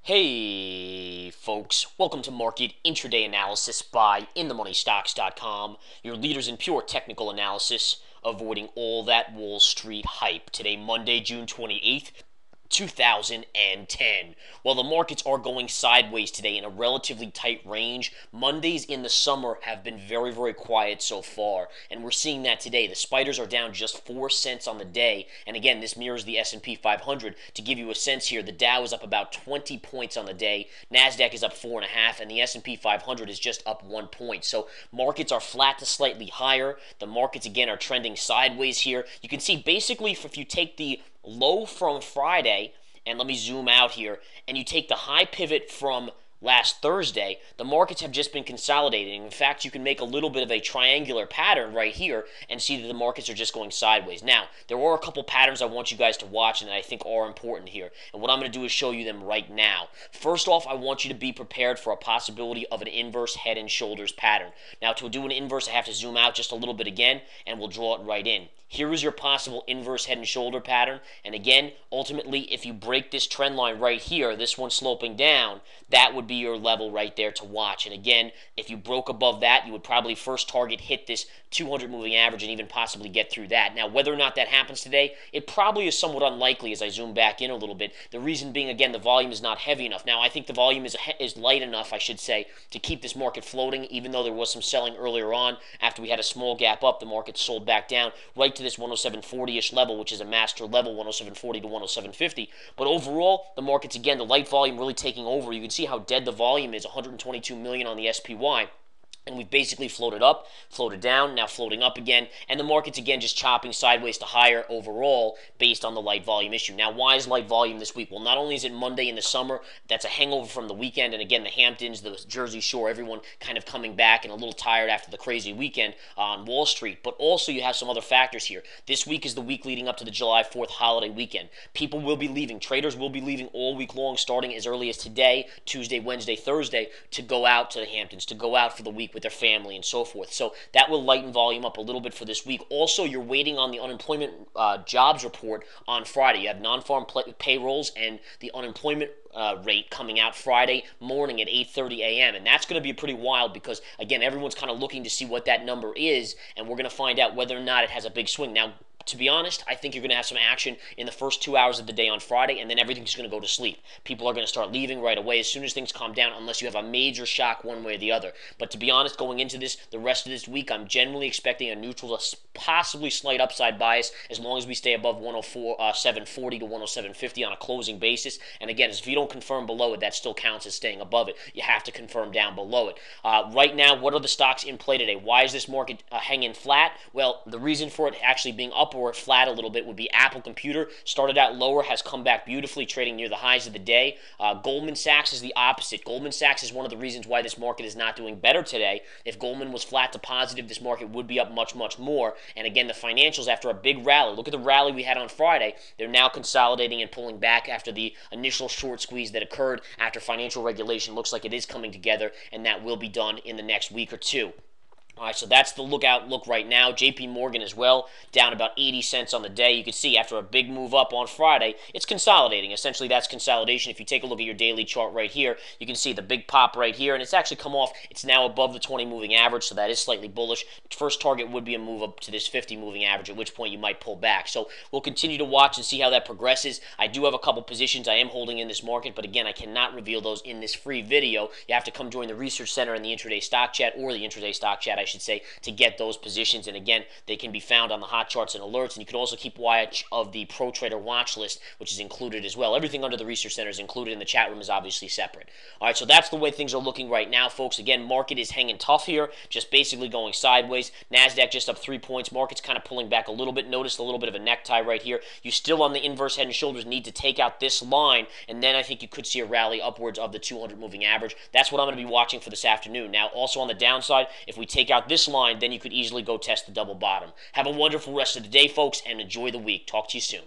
Hey folks, welcome to Market Intraday Analysis by InTheMoneyStocks.com, your leaders in pure technical analysis, avoiding all that Wall Street hype. Today, Monday, June 28th, 2010. While the markets are going sideways today in a relatively tight range, Mondays in the summer have been very, very quiet so far, and we're seeing that today. The spiders are down just 4 cents on the day, and again, this mirrors the S&P 500. To give you a sense here, the Dow is up about 20 points on the day, NASDAQ is up 4.5, and the S&P 500 is just up 1 point. So markets are flat to slightly higher. The markets, again, are trending sideways here. You can see basically if you take the low from Friday, and let me zoom out here, and you take the high pivot from last Thursday, the markets have just been consolidating. In fact, you can make a little bit of a triangular pattern right here and see that the markets are just going sideways. Now, there are a couple patterns I want you guys to watch and that I think are important here. And what I'm going to do is show you them right now. First off, I want you to be prepared for a possibility of an inverse head and shoulders pattern. Now, to do an inverse, I have to zoom out just a little bit again, and we'll draw it right in. Here is your possible inverse head and shoulder pattern. And again, ultimately, if you break this trend line right here, this one sloping down, that would be your level right there to watch. And again, if you broke above that, you would probably first target hit this 200 moving average and even possibly get through that. Now, whether or not that happens today, it probably is somewhat unlikely as I zoom back in a little bit. The reason being, again, the volume is not heavy enough. Now, I think the volume is light enough, I should say, to keep this market floating, even though there was some selling earlier on. After we had a small gap up, the market sold back down right to this 107.40-ish level, which is a master level, 107.40 to 107.50. But overall, the market's, again, the light volume really taking over. You can see how dead the volume is, 122 million on the SPY. And we've basically floated up, floated down, now floating up again, and the market's again just chopping sideways to higher overall based on the light volume issue. Now, why is light volume this week? Well, not only is it Monday in the summer, that's a hangover from the weekend, and again, the Hamptons, the Jersey Shore, everyone kind of coming back and a little tired after the crazy weekend on Wall Street, but also you have some other factors here. This week is the week leading up to the July 4th holiday weekend. People will be leaving. Traders will be leaving all week long, starting as early as today, Tuesday, Wednesday, Thursday, to go out to the Hamptons, to go out for the week with their family and so forth. So that will lighten volume up a little bit for this week. Also, you're waiting on the unemployment jobs report on Friday. You have non-farm payrolls and the unemployment rate coming out Friday morning at 8:30 a.m. And that's going to be pretty wild because, again, everyone's kind of looking to see what that number is, and we're going to find out whether or not it has a big swing. Now, to be honest, I think you're going to have some action in the first 2 hours of the day on Friday, and then everything's going to go to sleep. People are going to start leaving right away as soon as things calm down, unless you have a major shock one way or the other. But to be honest, going into this, the rest of this week, I'm generally expecting a neutral to possibly slight upside bias as long as we stay above 107.40 to 107.50 on a closing basis. And again, if you don't confirm below it, that still counts as staying above it. You have to confirm down below it. Right now, what are the stocks in play today? Why is this market hanging flat? Well, the reason for it actually being up or flat a little bit would be Apple Computer. Started out lower, has come back beautifully, trading near the highs of the day. Goldman Sachs is the opposite. Goldman Sachs is one of the reasons why this market is not doing better today. If Goldman was flat to positive, this market would be up much, much more. And again, the financials, after a big rally, look at the rally we had on Friday. They're now consolidating and pulling back after the initial short squeeze that occurred after financial regulation. Looks like it is coming together, and that will be done in the next week or two. All right, so that's the look right now. JP Morgan as well, down about 80 cents on the day. You can see after a big move up on Friday, it's consolidating. Essentially, that's consolidation. If you take a look at your daily chart right here, you can see the big pop right here, and it's actually come off. It's now above the 20 moving average, so that is slightly bullish. First target would be a move up to this 50 moving average, at which point you might pull back. So we'll continue to watch and see how that progresses. I do have a couple positions I am holding in this market, but again, I cannot reveal those in this free video. You have to come join the Research Center in the Intraday Stock Chat, or the Intraday Stock Chat, I should say, to get those positions. And again, they can be found on the hot charts and alerts, and you can also keep watch of the Pro Trader watch list, which is included as well. Everything under the Research Center is included, and the chat room is obviously separate. All right, so that's the way things are looking right now, folks. Again, market is hanging tough here, just basically going sideways. NASDAQ just up 3 points. Market's kind of pulling back a little bit. Notice a little bit of a necktie right here. You still on the inverse head and shoulders need to take out this line, and then I think you could see a rally upwards of the 200 moving average. That's what I'm going to be watching for this afternoon. Now, also on the downside, if we take out this line, then you could easily go test the double bottom. Have a wonderful rest of the day, folks, and enjoy the week. Talk to you soon.